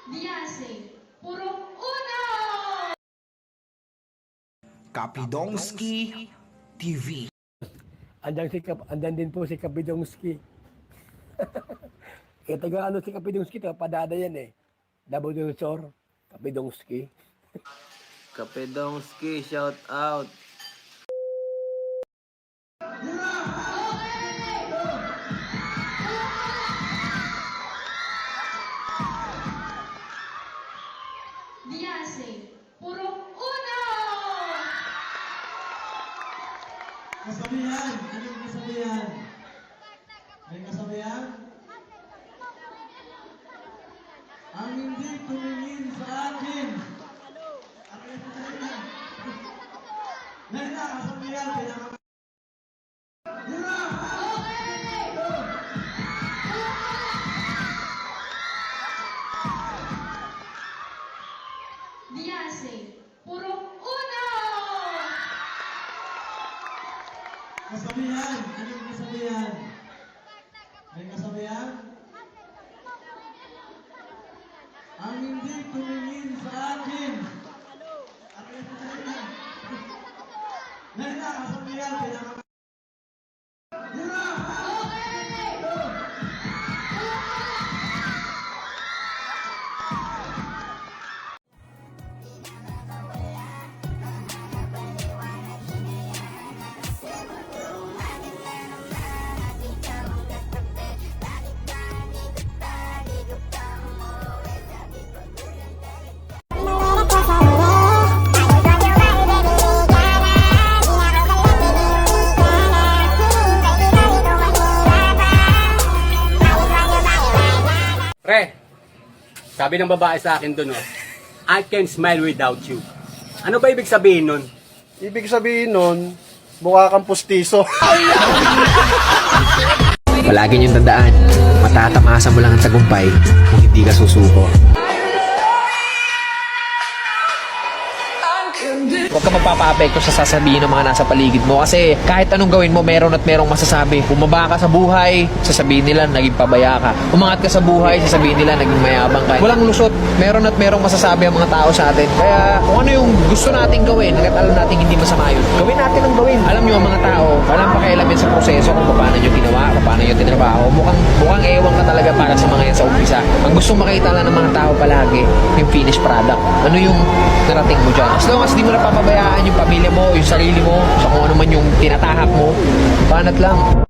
Biyasing, purong uno! Kapidongski TV. Andan din po si Kapidongski. Kaya taga ano si Kapidongski, taga Padada yan eh. Nabudunsor, Kapidongski. Kapedongski, shout out. Biyasing, purong uno! Kasabihan! Anong kasabihan? May kasabihan? Ang hindi tumingin sa akin. Ano yung kasabihan? Yan na, kasabihan. Pinaka- Biyasing, purong uno! Kasabihan! Anong kasabihan? May kasabihan? Ang hindi tumingin sa akin. Ano yung kasabihan? Yan na, kasabihan. Pinaka- Pre, sabi ng babae sa akin doon, I can smile without you. Ano ba ibig sabihin nun? Ibig sabihin nun, mukha kang pustiso. Palagi niyong tandaan, matatamasa mo lang ang tagumpay kung hindi ka susuko. Huwag ka magpapa-apekto sa sasabihin ng mga nasa paligid mo kasi kahit anong gawin mo, meron at merong masasabi. Bumaba ka sa buhay, sasabihin nila naging pabaya ka. Umangat ka sa buhay, sasabihin nila naging mayabang ka. Walang lusot, meron at merong masasabi ang mga tao sa atin. Kaya kung ano yung gusto nating gawin, hanggat alam natin hindi masama yun, gawin natin ang gawin. Alam nyo ang mga tao, walang pakialam yan sa proseso kung paano nyo ginawa, kung paano nyo tinrabaho. Mukhang ewan ka talaga para sa mga yan sa umpisa. Ang gustong makita lang ng mga tao palagi, yung finished product. Ano yung narating mo dyan. As long as di mo na papabayaan yung pamilya mo, yung sarili mo, sa kung ano man yung tinatahak mo, banat lang.